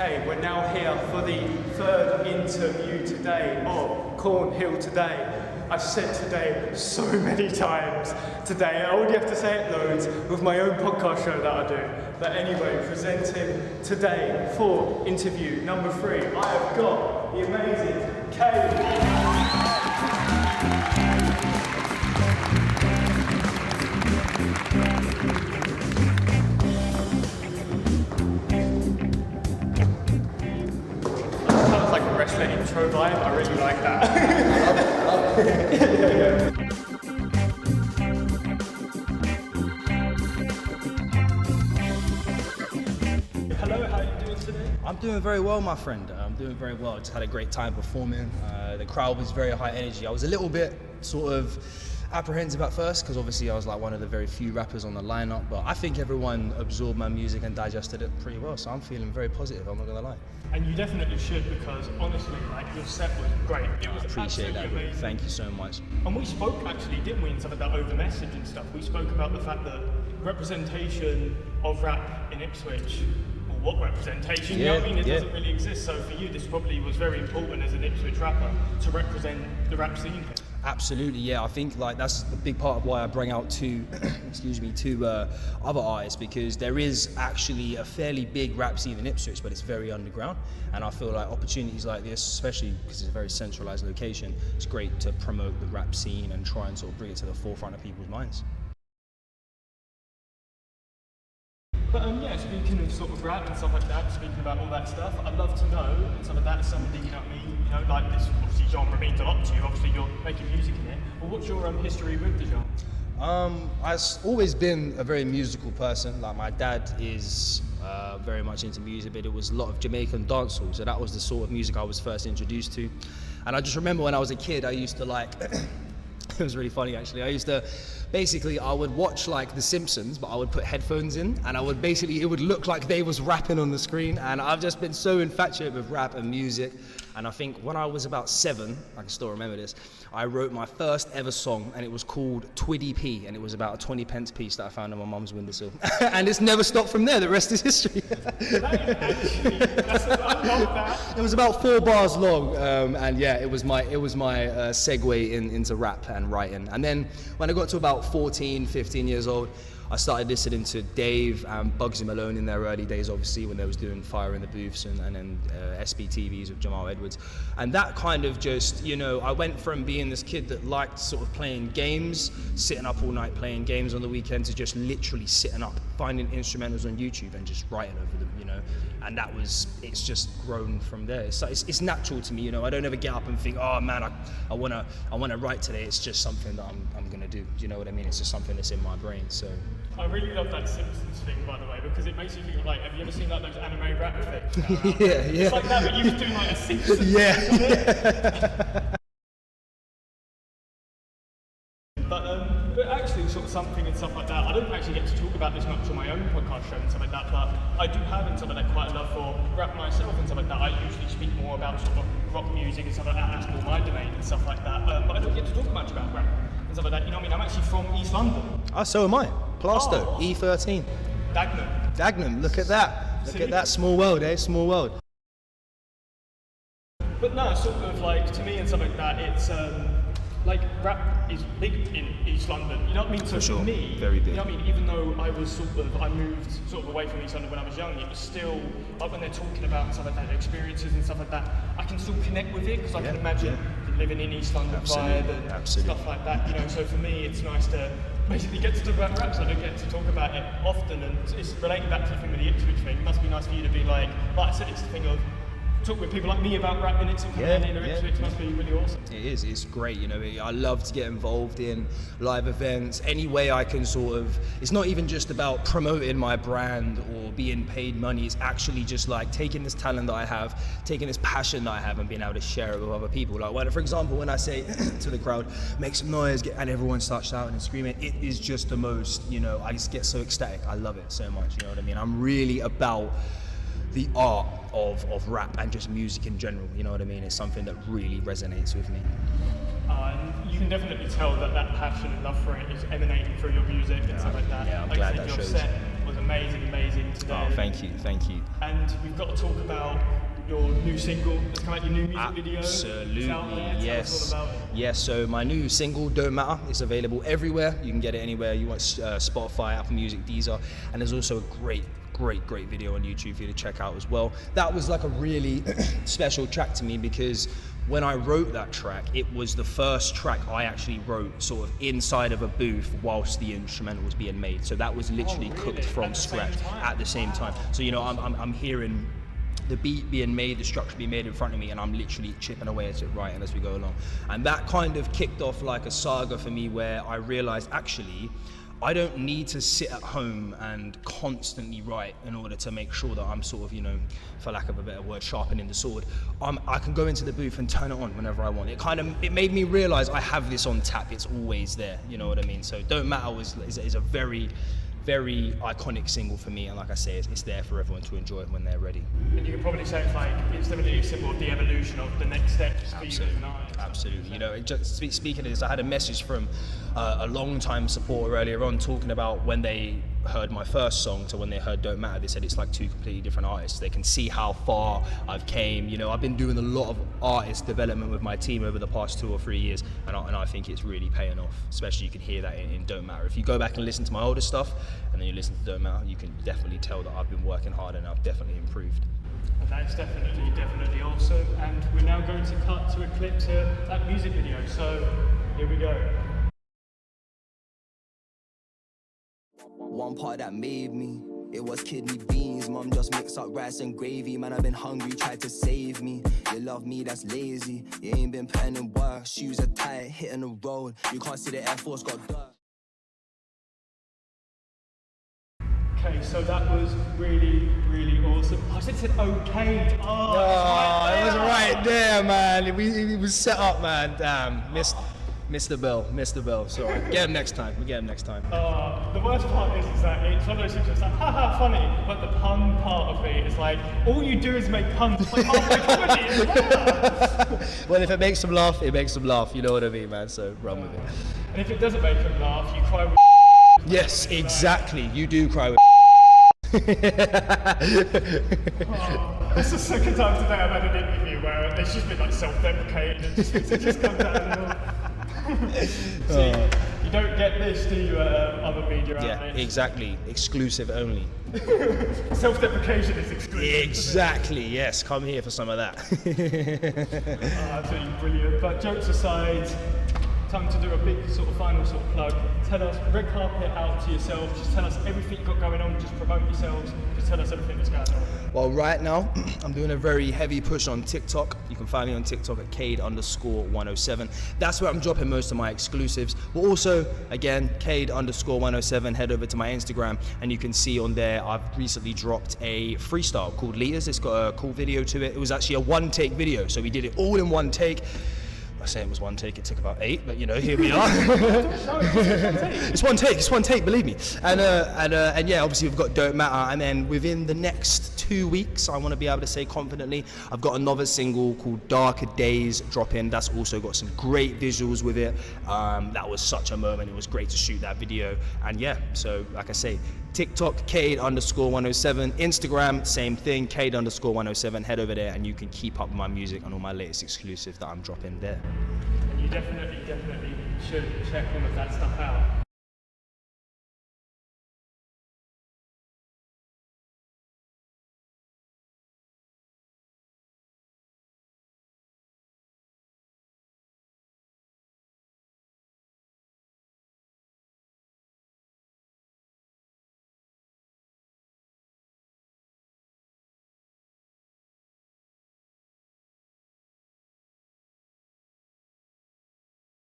Okay, we're now here for the third interview today of Cornhill Today. I've said today so many times today. I already have to say it loads with my own podcast show that I do. But anyway, presenting today for interview number 3, I have got the amazing KADE. Wrestling intro vibe, I really like that. Hello, how are you doing today? I'm doing very well, my friend. I'm doing very well. Just had a great time performing. The crowd was very high energy. I was a little bit sort of apprehensive at first because obviously I was like one of the very few rappers on the lineup, but I think everyone absorbed my music and digested it pretty well, so I'm feeling very positive, I'm not gonna lie. And you definitely should, because honestly, like, your set was great. It was appreciate that, amazing. Thank you so much. And we spoke actually, didn't we, in some of that over message and stuff. We spoke about the fact that representation of rap in Ipswich, or what representation, you know what I mean? It doesn't really exist. So for you, this probably was very important as an Ipswich rapper to represent the rap scene here. Absolutely, yeah. I think like that's a big part of why I bring out two other artists, because there is actually a fairly big rap scene in Ipswich, but it's very underground. And I feel like opportunities like this, especially because it's a very centralized location, it's great to promote the rap scene and try and sort of bring it to the forefront of people's minds. But yeah, speaking of sort of rap and stuff like that, speaking about all that stuff, I'd love to know, and some of that is somebody, you know what I mean, you know, like this obviously genre means a lot to you, obviously you're making music in it, but what's your history with the genre? I've always been a very musical person. Like my dad is very much into music, but it was a lot of Jamaican dancehall, so that was the sort of music I was first introduced to. And I just remember when I was a kid, I used to like, it was really funny actually, I would watch like The Simpsons, but I would put headphones in, and I would basically, it would look like they was rapping on the screen, and I've just been so infatuated with rap and music. And I think when I was about 7, I can still remember this, I wrote my first ever song, and it was called Twiddy P, and it was about a 20p piece that I found on my mum's windowsill. And it's never stopped from there, the rest is history. I love that. It was about 4 bars long, and yeah, it was my segue into rap and writing. And then when I got to about 14, 15 years old, I started listening to Dave and Bugsy Malone in their early days, obviously, when they was doing Fire in the Booths and then SBTVs with Jamal Edwards. And that kind of just, you know, I went from being this kid that liked sort of playing games, sitting up all night playing games on the weekend, to just literally sitting up, finding instrumentals on YouTube and just writing over them, you know. And that was, it's just grown from there. It's natural to me, you know. I don't ever get up and think, oh man, I wanna write today. It's just something that I'm gonna do. Do you know what I mean? It's just something that's in my brain. So. I really love that Simpsons thing, by the way, because it makes you think of, like, have you ever seen like those anime rap things? Yeah. It's like that, but you was doing like a Simpsons. Yeah. But actually, sort of something and stuff like that, I don't actually get to talk about this much on my own podcast show and stuff like that, but I do have and stuff like that quite a love for rap myself and stuff like that. I usually speak more about sort of rock music and stuff like that, that's more my domain and stuff like that, but I don't get to talk much about rap and stuff like that, you know what I mean? I'm actually from East London. Oh, so am I. Plasto, Oh. E13. Dagenham, look at that. Look at that, small world, eh? Small world. But no, sort of like, to me and stuff like that, it's like rap is big in East London, you know what I mean? So for me, very big. You know what I mean? Even though I moved sort of away from East London when I was young, it was still, like when they're talking about stuff like that, experiences and stuff like that, I can still connect with it, because I can imagine living in East London vibe and stuff like that, you know? So for me, it's nice to basically get to talk about rap, so I don't get to talk about it often, and it's relating back to the thing with the Ipswich thing. It must be nice for you to be like I said, it's the thing of talk with people like me about rap minutes and coming in Ipswich must be really awesome. It is, it's great, you know, I love to get involved in live events, any way I can sort of, it's not even just about promoting my brand or being paid money, it's actually just like taking this talent that I have, taking this passion that I have and being able to share it with other people. Like when, for example, when I say to the crowd, make some noise, and everyone starts shouting and screaming, it is just the most, you know, I just get so ecstatic, I love it so much, you know what I mean? I'm really about the art of rap and just music in general, you know what I mean? It's something that really resonates with me. And you can definitely tell that passion and love for it is emanating through your music and stuff like that. Yeah, I'm like glad I said, that your shows. set was amazing. amazing today. Oh, thank you. And we've got to talk about your new single. Let's come out your new music video. Absolutely, It's out there. Tell yes. us all about it. Yes, so my new single, Don't Matter, is available everywhere. You can get it anywhere you want, Spotify, Apple Music, Deezer, and there's also a great video on YouTube for you to check out as well. That was like a really special track to me because when I wrote that track, it was the first track I actually wrote sort of inside of a booth whilst the instrumental was being made. So that was literally cooked from scratch at the same time. So, you know, I'm hearing the beat being made, the structure being made in front of me, and I'm literally chipping away at it, writing as we go along. And that kind of kicked off like a saga for me where I realized actually I don't need to sit at home and constantly write in order to make sure that I'm sort of, you know, for lack of a better word, sharpening the sword. I can go into the booth and turn it on whenever I want. It made me realize I have this on tap. It's always there. You know what I mean? So Don't Matter is a very iconic single for me, and like I say, it's there for everyone to enjoy when they're ready. And you could probably say it's definitely a symbol of the evolution of the next steps for you as an artist. Absolutely. You know, speaking of this, I had a message from a long-time supporter earlier on talking about when they heard my first song to when they heard Don't Matter. They said it's like two completely different artists. They can see how far I've came. You know, I've been doing a lot of artist development with my team over the past 2 or 3 years, and I think it's really paying off. Especially you can hear that in Don't Matter. If you go back and listen to my older stuff and then you listen to Don't Matter, you can definitely tell that I've been working hard and I've definitely improved. And that's definitely awesome. And we're now going to cut to a clip to that music video. So here we go. One part that made me, it was kidney beans. Mum just mixed up rice and gravy. Man, I've been hungry, tried to save me. You love me, that's lazy. You ain't been putting in work. Shoes are tight, hitting the road. You can't see the Air Force got dirt. Okay, so that was really awesome. I said okay. Oh, it was right there, man. It was set up, man. Damn, missed the bell. Sorry. Get him next time. We get him next time. The worst part is that it's one of those things that's like, haha, funny, but the pun part of it is like, all you do is make puns. It's like halfway comedy as well. Well, if it makes them laugh, it makes them laugh. You know what I mean, man? So run with it. And if it doesn't make them laugh, you cry with Yes, exactly. You do cry with This is the second time today I've had an interview where it's just been like self-deprecating and it just comes out of the See, you don't get this, do you, other media outlets? Yeah, exactly. Exclusive only. Self-deprecation is exclusive. Exactly, yes. Come here for some of that. Absolutely brilliant. But jokes aside, time to do a big sort of final sort of plug. Tell us, red carpet out to yourself, just tell us everything you've got going on, just promote yourselves, just tell us everything that's going on. Well, right now, I'm doing a very heavy push on TikTok. You can find me on TikTok at KADE_107. That's where I'm dropping most of my exclusives. But also, again, KADE_107, head over to my Instagram and you can see on there, I've recently dropped a freestyle called Leaders. It's got a cool video to it. It was actually a one-take video, so we did it all in one take. I say it was one take, it took about 8, but you know, here we are. It's one take, believe me. And yeah, obviously we've got Don't Matter, and then within the next 2 weeks, I want to be able to say confidently, I've got another single called Darker Days dropping. That's also got some great visuals with it. That was such a moment. It was great to shoot that video. And yeah, so like I say, TikTok, KADE_107, Instagram, same thing, KADE_107. Head over there and you can keep up with my music and all my latest exclusives that I'm dropping there. And you definitely should check all of that stuff out.